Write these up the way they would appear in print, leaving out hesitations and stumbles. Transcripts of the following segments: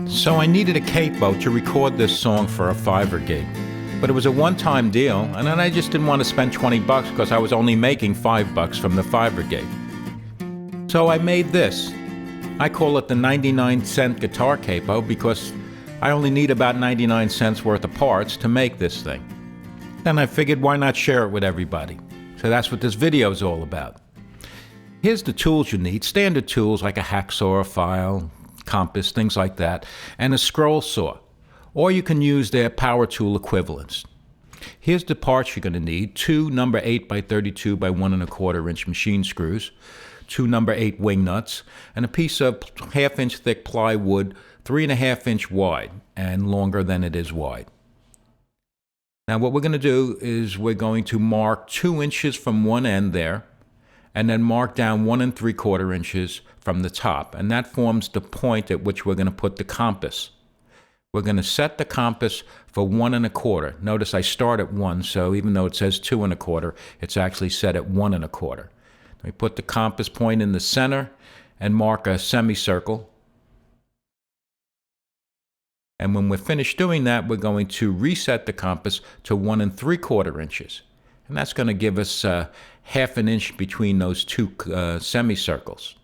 So I needed a capo to record this song for a Fiverr gig. But it was a one-time deal, and then I just didn't want to spend 20 bucks because I was only making 5 bucks from the Fiverr gig. So I made this. I call it the 99-cent guitar capo because I only need about 99 cents worth of parts to make this thing. Then I figured, why not share it with everybody? So that's what this video is all about. Here's the tools you need. Standard tools like a hacksaw, a file, compass, things like that, and a scroll saw. Or you can use their power tool equivalents. Here's the parts you're going to need. 2 number 8 by 32 by 1 1/4 inch machine screws, 2 number 8 wing nuts, and a piece of 1/2 inch thick plywood, 3 1/2 inch wide, and longer than it is wide. Now what we're going to do is we're going to mark 2 inches from one end there, and then mark down 1 3/4 inches from the top, and that forms the point at which we're going to put the compass. We're going to set the compass for 1 1/4. Notice I start at 1, so even though it says 2 1/4, it's actually set at 1 1/4. We put the compass point in the center and mark a semicircle. And when we're finished doing that, we're going to reset the compass to 1 3/4 inches. And that's going to give us 1/2 inch between those two semicircles.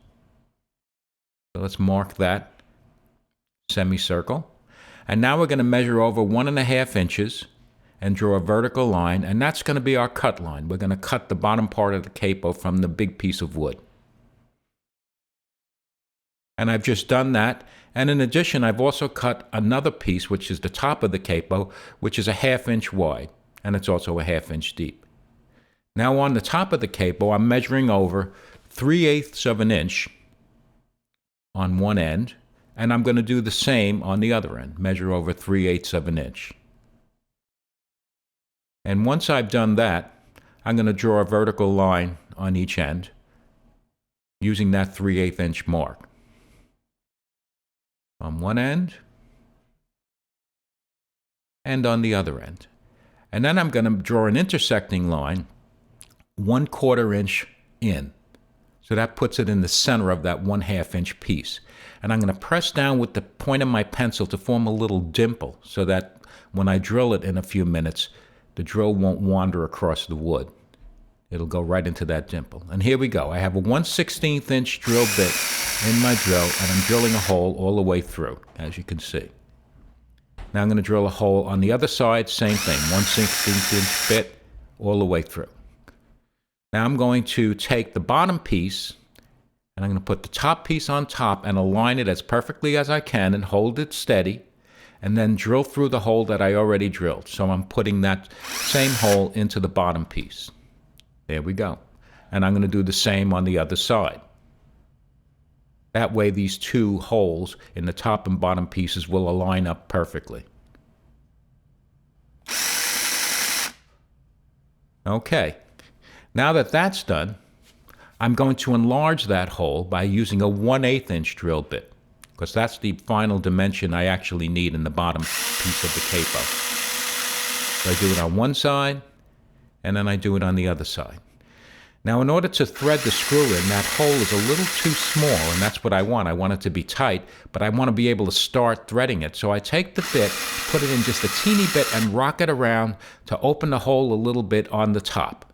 So let's mark that semicircle. And now we're going to measure over 1 1/2 inches and draw a vertical line, and that's going to be our cut line. We're going to cut the bottom part of the capo from the big piece of wood. And I've just done that. And in addition, I've also cut another piece, which is the top of the capo, which is 1/2 inch wide, and it's also 1/2 inch deep. Now on the top of the capo, I'm measuring over 3/8 of an inch on one end, and I'm going to do the same on the other end, measure over 3/8 of an inch. And once I've done that, I'm going to draw a vertical line on each end using that 3/8 inch mark. On one end and on the other end. And then I'm going to draw an intersecting line 1/4 inch in. So that puts it in the center of that 1/2 inch piece. And I'm going to press down with the point of my pencil to form a little dimple so that when I drill it in a few minutes, the drill won't wander across the wood. It'll go right into that dimple. And here we go. I have a 1/16 inch drill bit in my drill, and I'm drilling a hole all the way through, as you can see. Now I'm going to drill a hole on the other side, same thing, 1/16 inch bit all the way through. Now I'm going to take the bottom piece, and I'm going to put the top piece on top and align it as perfectly as I can and hold it steady, and then drill through the hole that I already drilled. So I'm putting that same hole into the bottom piece. There we go. And I'm going to do the same on the other side. That way these two holes in the top and bottom pieces will align up perfectly. Okay. Now that that's done, I'm going to enlarge that hole by using a 1/8 inch drill bit, because that's the final dimension I actually need in the bottom piece of the capo. So I do it on one side, and then I do it on the other side. Now in order to thread the screw in, that hole is a little too small, and that's what I want. I want it to be tight, but I want to be able to start threading it. So I take the bit, put it in just a teeny bit, and rock it around to open the hole a little bit on the top.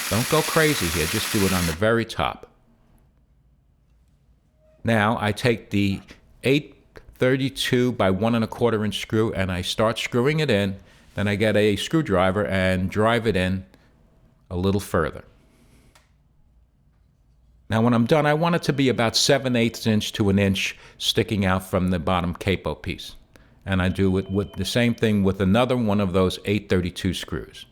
Don't go crazy here, just do it on the very top. Now I take the 8/32 by 1 1/4 inch screw and I start screwing it in. Then I get a screwdriver and drive it in a little further. Now when I'm done, I want it to be about 7/8 inch to an inch sticking out from the bottom capo piece. And I do it with the same thing with another one of those 8/32 screws.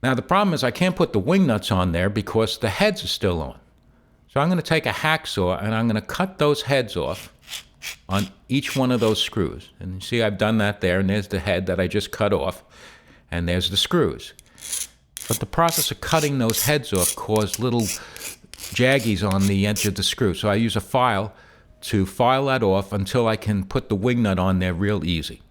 Now the problem is I can't put the wing nuts on there because the heads are still on. So I'm going to take a hacksaw and I'm going to cut those heads off on each one of those screws. And you see I've done that there, and there's the head that I just cut off, and there's the screws. But the process of cutting those heads off caused little jaggies on the edge of the screw. So I use a file to file that off until I can put the wing nut on there real easy.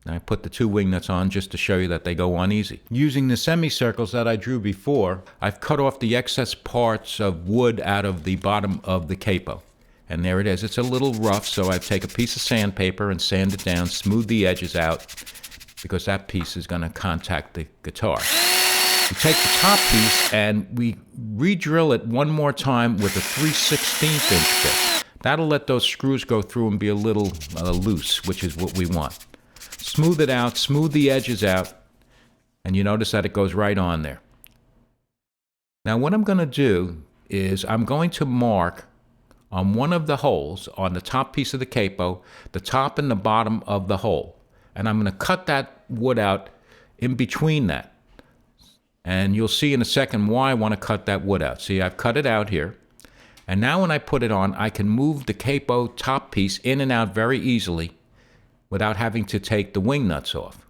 I put the 2 wing nuts on just to show you that they go on easy. Using the semicircles that I drew before, I've cut off the excess parts of wood out of the bottom of the capo. And there it is. It's a little rough, so I take a piece of sandpaper and sand it down, smooth the edges out, because that piece is going to contact the guitar. We take the top piece and we re-drill it one more time with a 3/16 inch bit. That'll let those screws go through and be a little loose, which is what we want. Smooth it out, smooth the edges out, and you notice that it goes right on there. Now what I'm going to do is I'm going to mark on one of the holes on the top piece of the capo, the top and the bottom of the hole. And I'm going to cut that wood out in between that. And you'll see in a second why I want to cut that wood out. See, I've cut it out here. And now when I put it on, I can move the capo top piece in and out very easily without having to take the wing nuts off.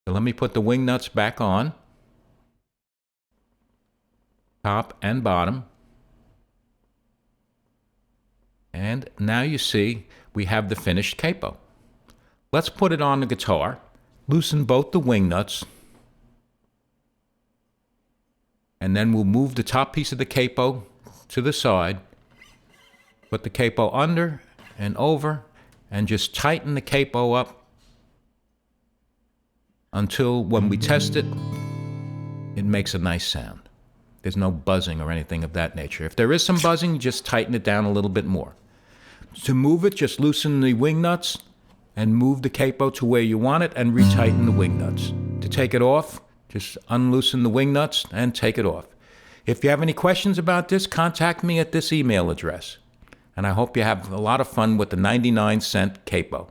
So let me put the wing nuts back on, top and bottom. And now you see we have the finished capo. Let's put it on the guitar, loosen both the wing nuts, and then we'll move the top piece of the capo to the side, put the capo under and over, and just tighten the capo up until when we test it, it makes a nice sound. There's no buzzing or anything of that nature. If there is some buzzing, just tighten it down a little bit more. To move it, just loosen the wing nuts and move the capo to where you want it and retighten the wing nuts. To take it off, just unloosen the wing nuts and take it off. If you have any questions about this, contact me at this email address. And I hope you have a lot of fun with the 99-cent capo.